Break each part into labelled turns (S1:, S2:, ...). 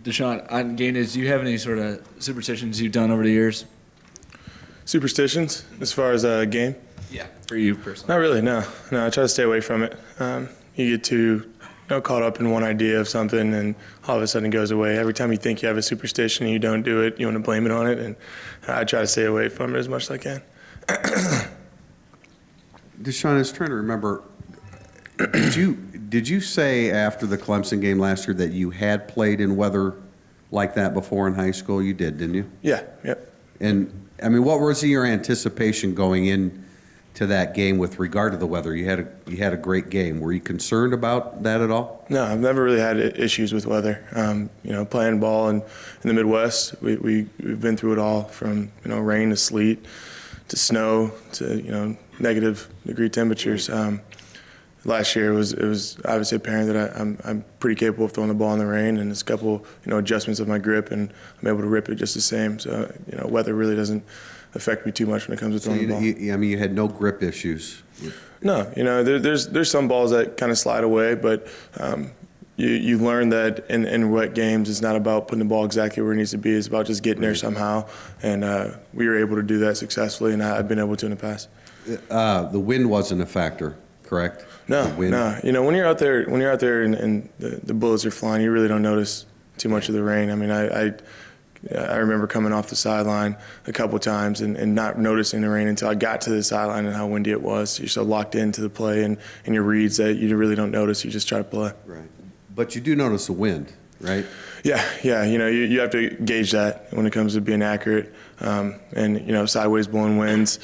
S1: DeShone, on game days, do you have any sort of superstitions you've done over the years?
S2: Superstitions as far as a game?
S1: Yeah. For you personally?
S2: Not really, no. No, I try to stay away from it. You get too caught up in one idea of something and all of a sudden it goes away. Every time you think you have a superstition and you don't do it, you want to blame it on it, and I try to stay away from it as much as I can.
S3: DeShone, I was trying to remember, did you say after the Clemson game last year that you had played in weather like that before in high school? You did, didn't you?
S2: Yeah, yep.
S3: And, I mean, what was your anticipation going in to that game with regard to the weather? You had a great game. Were you concerned about that at all?
S2: No, I've never really had issues with weather. Playing ball in the Midwest, we've been through it all from, rain to sleet to snow to, negative degree temperatures. Last year it was obviously apparent that I'm pretty capable of throwing the ball in the rain, and there's a couple adjustments of my grip, and I'm able to rip it just the same. So weather really doesn't affect me too much when it comes to throwing the ball.
S3: You had no grip issues.
S2: No, there's some balls that kind of slide away, but you learn that in wet games it's not about putting the ball exactly where it needs to be. It's about just getting there somehow, and we were able to do that successfully, and I've been able to in the past.
S3: The wind wasn't a factor, correct?
S2: No. When you're out there and the bullets are flying, you really don't notice too much of the rain. I mean, I remember coming off the sideline a couple times and not noticing the rain until I got to the sideline and how windy it was. You're so locked into the play and your reads that you really don't notice. You just try to play.
S3: Right. But you do notice the wind, right?
S2: Yeah. You have to gauge that when it comes to being accurate. Sideways blowing winds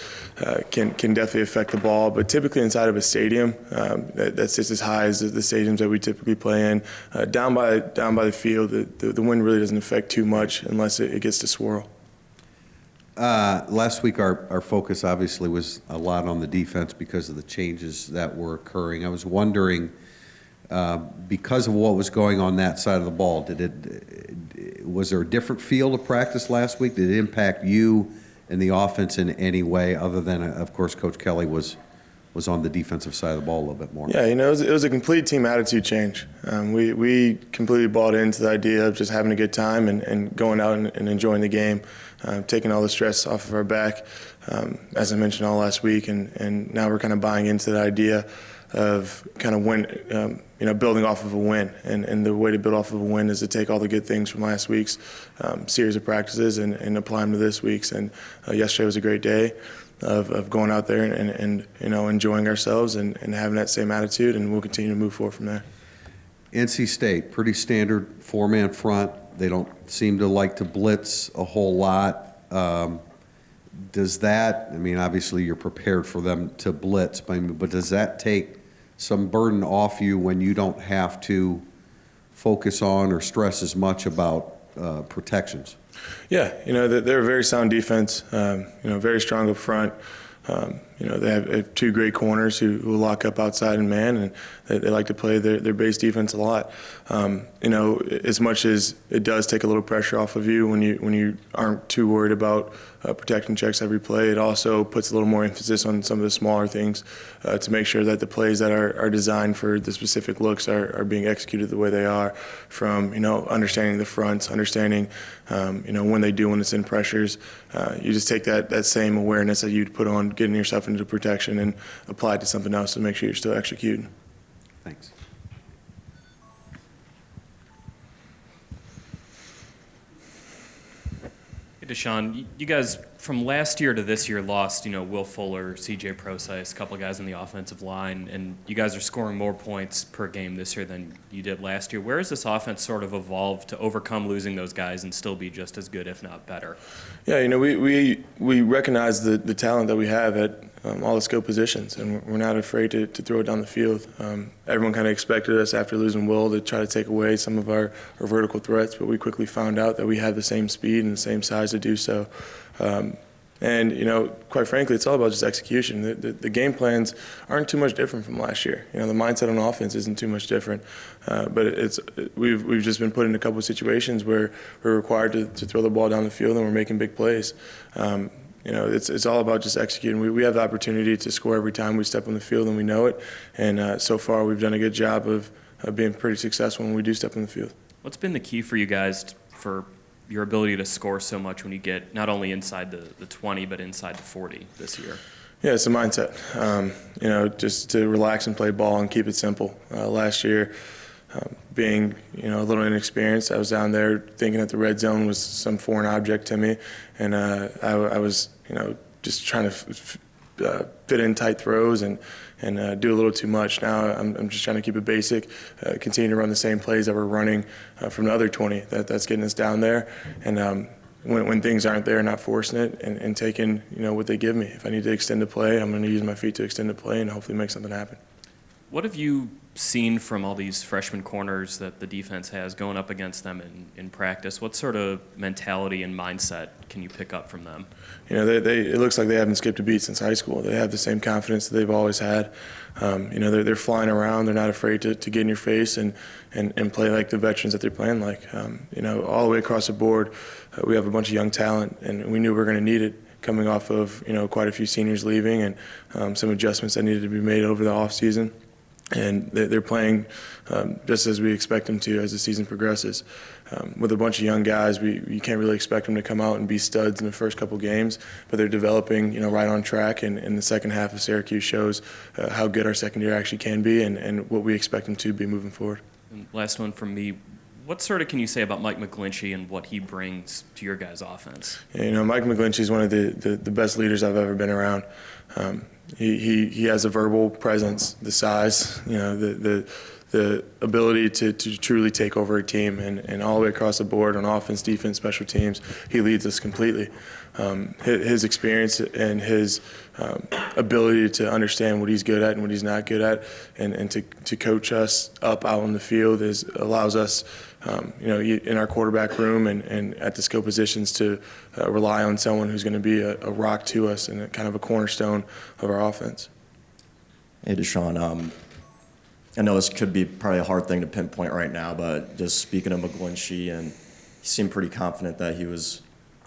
S2: can definitely affect the ball. But typically inside of a stadium that sits as high as the stadiums that we typically play in, down by the field, the wind really doesn't affect too much unless it gets to swirl.
S3: Last week our focus obviously was a lot on the defense because of the changes that were occurring. I was wondering, because of what was going on that side of the ball, was there a different feel of practice last week? Did it impact you and the offense in any way other than, of course, Coach Kelly was on the defensive side of the ball a little bit more?
S2: Yeah, it was a complete team attitude change. We completely bought into the idea of just having a good time and going out and enjoying the game, taking all the stress off of our back, as I mentioned all last week, and now we're kind of buying into the idea of kind of building off of a win. And the way to build off of a win is to take all the good things from last week's series of practices and apply them to this week's. And yesterday was a great day of going out there and enjoying ourselves and having that same attitude, and we'll continue to move forward from there.
S3: NC State, pretty standard four-man front. They don't seem to like to blitz a whole lot. Does that, obviously you're prepared for them to blitz, but does that take some burden off you when you don't have to focus on or stress as much about protections? Yeah,
S2: they're a very sound defense, very strong up front. They have two great corners who lock up outside and man, and they like to play their base defense a lot. As much as it does take a little pressure off of you when you aren't too worried about protecting checks every play, it also puts a little more emphasis on some of the smaller things to make sure that the plays that are designed for the specific looks are being executed the way they are, from understanding the fronts, understanding when it's in pressures. You just take that same awareness that you'd put on getting yourself into protection and apply it to something else to make sure you're still executing.
S3: Thanks.
S4: Hey, DeShone, you guys from last year to this year lost, Will Fuller, C.J. Procise, a couple of guys on the offensive line, and you guys are scoring more points per game this year than you did last year. Where has this offense sort of evolved to overcome losing those guys and still be just as good, if not better?
S2: Yeah, we recognize the talent that we have at all the skill positions, and we're not afraid to throw it down the field. Everyone kind of expected us after losing Will to try to take away some of our vertical threats, but we quickly found out that we had the same speed and the same size to do so. Quite frankly, it's all about just execution. The game plans aren't too much different from last year. The mindset on offense isn't too much different. But we've just been put in a couple of situations where we're required to throw the ball down the field and we're making big plays. It's all about just executing. We have the opportunity to score every time we step on the field, and we know it. And so far, we've done a good job of being pretty successful when we do step on the field.
S4: What's been the key for you guys for your ability to score so much when you get not only inside the 20, but inside the 40 this year?
S2: Yeah, it's a mindset. Just to relax and play ball and keep it simple. Last year, being a little inexperienced, I was down there thinking that the red zone was some foreign object to me, and I was just trying to fit in tight throws and do a little too much. Now I'm just trying to keep it basic, continue to run the same plays that we're running from the other 20 that's getting us down there, and when things aren't there, not forcing it and taking what they give me. If I need to extend the play, I'm going to use my feet to extend the play and hopefully make something happen.
S4: What have you seen from all these freshman corners that the defense has going up against them in practice? What sort of mentality and mindset can you pick up from them?
S2: It looks like they haven't skipped a beat since high school. They have the same confidence that they've always had. They're flying around. They're not afraid to get in your face and play like the veterans that they're playing like. All the way across the board, we have a bunch of young talent, and we knew we were going to need it coming off of quite a few seniors leaving and some adjustments that needed to be made over the offseason. And they're playing just as we expect them to as the season progresses. With a bunch of young guys, you can't really expect them to come out and be studs in the first couple games, but they're developing right on track, and the second half of Syracuse shows how good our secondary actually can be and what we expect them to be moving forward.
S4: And last one from me. What sort of can you say about Mike McGlinchey and what he brings to your guys' offense?
S2: Mike McGlinchey is one of the best leaders I've ever been around. He has a verbal presence, the size, the ability to truly take over a team, and all the way across the board on offense, defense, special teams, he leads us completely. His experience and his ability to understand what he's good at and what he's not good at, and to coach us up out on the field allows us, in our quarterback room and at the skill positions to rely on someone who's going to be a rock to us and kind of a cornerstone of our offense.
S5: Hey, DeShone, I know this could be probably a hard thing to pinpoint right now, but just speaking of McGlinchey, and he seemed pretty confident that he was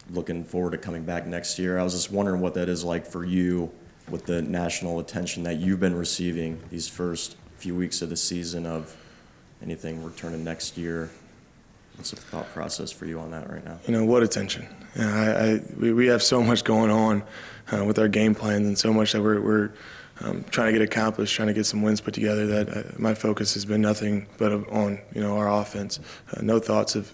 S5: looking forward to coming back next year. I was just wondering what that is like for you with the national attention that you've been receiving these first few weeks of the season, of anything returning next year. What's the thought process for you on that right now?
S2: What attention. We have so much going on with our game plans and so much that we're trying to get accomplished, trying to get some wins put together, that my focus has been nothing but on our offense. No thoughts of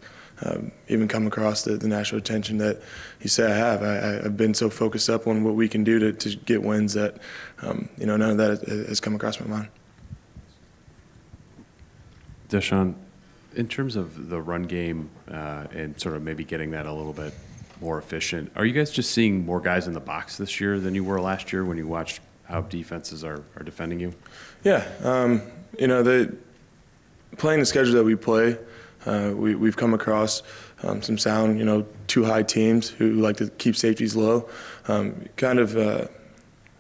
S2: even come across the national attention that you say I have. I've been so focused up on what we can do to get wins that none of that has come across my mind.
S6: DeShone, in terms of the run game and sort of maybe getting that a little bit more efficient, are you guys just seeing more guys in the box this year than you were last year when you watched how defenses are defending you?
S2: Yeah, playing the schedule that we play, we've come across some sound, too high teams who like to keep safeties low.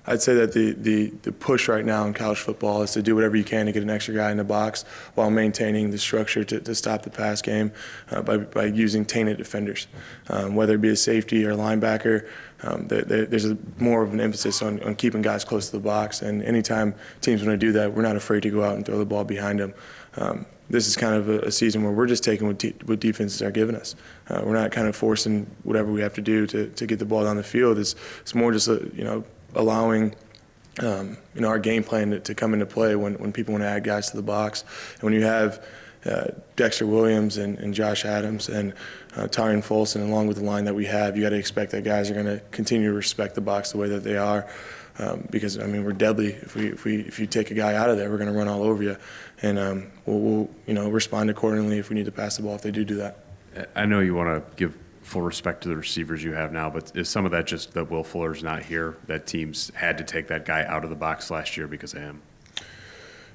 S2: I'd say that the push right now in college football is to do whatever you can to get an extra guy in the box while maintaining the structure to stop the pass game by using tainted defenders, whether it be a safety or a linebacker. There's more of an emphasis on keeping guys close to the box, and anytime teams want to do that, we're not afraid to go out and throw the ball behind them. This is kind of a season where we're just taking what defenses are giving us. We're not kind of forcing whatever we have to do to get the ball down the field. It's more just allowing our game plan to come into play when people want to add guys to the box. And when you have Dexter Williams and Josh Adams and Tyron Folson, along with the line that we have, you got to expect that guys are going to continue to respect the box the way that they are. Because we're deadly. If you take a guy out of there, we're going to run all over you, and we'll respond accordingly if we need to pass the ball if they do that.
S6: I know you want to give full respect to the receivers you have now, but is some of that just that Will Fuller's not here, that teams had to take that guy out of the box last year because of him?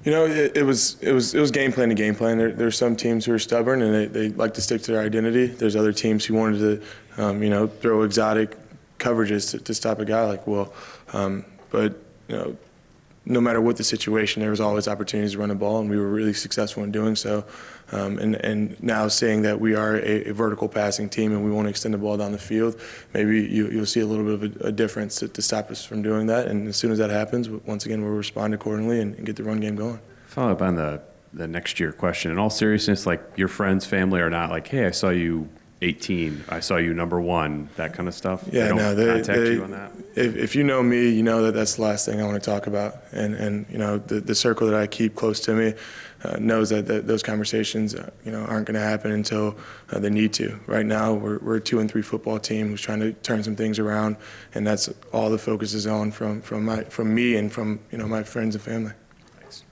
S2: It was game plan to game plan. There's some teams who are stubborn and they like to stick to their identity. There's other teams who wanted to throw exotic coverages to stop a guy like Will. But no matter what the situation, there was always opportunities to run the ball, and we were really successful in doing so. And now saying that we are a vertical passing team and we want to extend the ball down the field, maybe you'll see a little bit of a difference to stop us from doing that. And as soon as that happens, once again, we'll respond accordingly and get the run game going.
S6: Follow up on the the next year question. In all seriousness, like your friends, family are not like, hey, I saw you 18, I saw you number 1, that kind of stuff.
S2: Yeah,
S6: they don't contact
S2: they
S6: you on that.
S2: if you know me, you know that that's the last thing I want to talk about. And you know, the circle that I keep close to me knows that those conversations, you know, aren't going to happen until they need to. Right now, we're a 2-3 football team who's trying to turn some things around, and that's all the focus is on from me and from, you know, my friends and family.
S6: Thanks.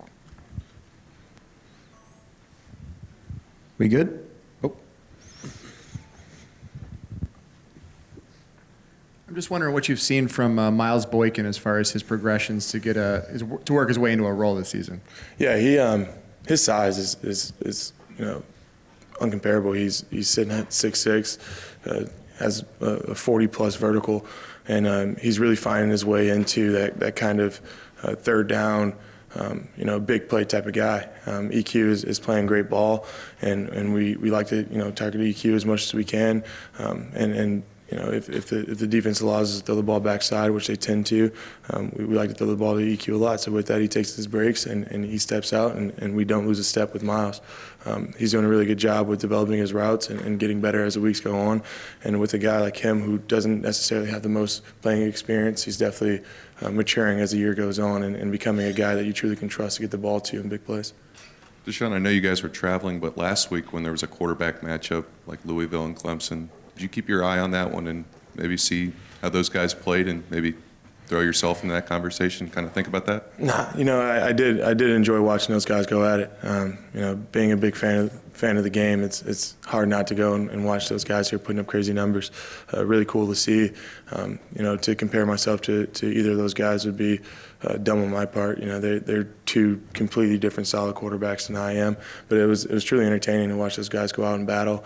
S7: We good? Oh. I'm just wondering what you've seen from Miles Boykin as far as his progressions to get to work his way into a role this season.
S2: Yeah, his size is you know, uncomparable. He's sitting at 6'6", has a 40-plus vertical, and he's really finding his way into that kind of third down, you know, big play type of guy. EQ is playing great ball, and we like to, you know, target EQ as much as we can, and you know, if the defense allows us to throw the ball backside, which they tend to, we like to throw the ball to EQ a lot. So with that, he takes his breaks and he steps out, and we don't lose a step with Miles. He's doing a really good job with developing his routes and getting better as the weeks go on. And with a guy like him who doesn't necessarily have the most playing experience, he's definitely maturing as the year goes on and becoming a guy that you truly can trust to get the ball to in big plays.
S8: DeShone, I know you guys were traveling, but last week when there was a quarterback matchup like Louisville and Clemson, did you keep your eye on that one and maybe see how those guys played and maybe throw yourself into that conversation, kind of think about that?
S2: Nah, you know, I did enjoy watching those guys go at it. You know, being a big fan of the game, it's hard not to go and watch those guys who are putting up crazy numbers. Really cool to see. You know, to compare myself to either of those guys would be dumb on my part. You know, they're two completely different style of quarterbacks than I am. But it was truly entertaining to watch those guys go out and battle.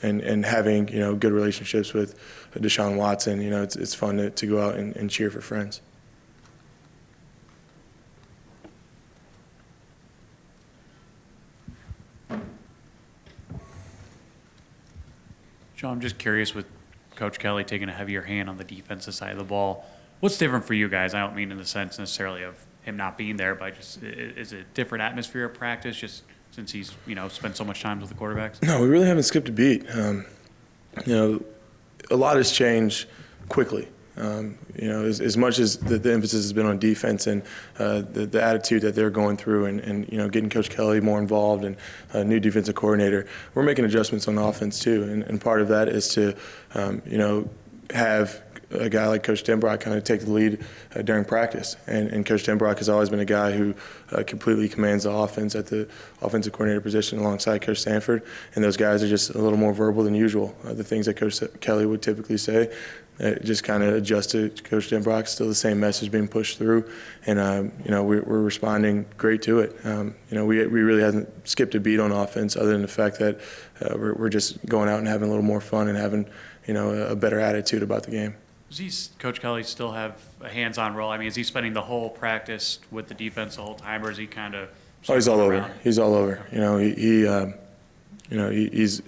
S2: And having, you know, good relationships with Deshaun Watson, you know, it's fun to go out and cheer for friends.
S9: Joe, I'm just curious with Coach Kelly taking a heavier hand on the defensive side of the ball. What's different for you guys? I don't mean in the sense necessarily of him not being there, but just is it a different atmosphere of practice just since he's, you know, spent so much time with the quarterbacks?
S2: No, we really haven't skipped a beat. You know, a lot has changed quickly. You know, as much as the emphasis has been on defense and the attitude that they're going through and you know, getting Coach Kelly more involved and a new defensive coordinator, we're making adjustments on offense too. And part of that is to, you know, have a guy like Coach Denbrock kind of take the lead during practice. And Coach Denbrock has always been a guy who completely commands the offense at the offensive coordinator position alongside Coach Sanford. And those guys are just a little more verbal than usual. The things that Coach Kelly would typically say, just kind of adjust to Coach Denbrock. Still the same message being pushed through. And, you know, we're responding great to it. You know, we really hasn't skipped a beat on offense other than the fact that we're just going out and having a little more fun and having, you know, a better attitude about the game.
S9: Does Coach Kelly still have a hands-on role? I mean, is he spending the whole practice with the defense the whole time, or is he kind of?
S2: Oh, he's all over. He's all over. You know, you know, he's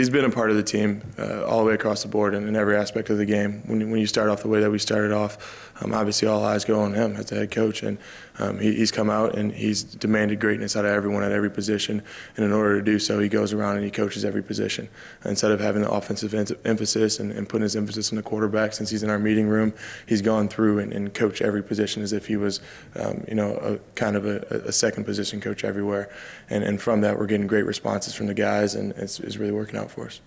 S2: been a part of the team all the way across the board in every aspect of the game. When you start off the way that we started off, obviously all eyes go on him as the head coach, and he's come out and he's demanded greatness out of everyone at every position. And in order to do so, he goes around and he coaches every position. Instead of having the offensive emphasis and putting his emphasis on the quarterback, since he's in our meeting room, he's gone through and coached every position as if he was, you know, kind of a second position coach everywhere. And from that, we're getting great responses from the guys, and it's really working out for us.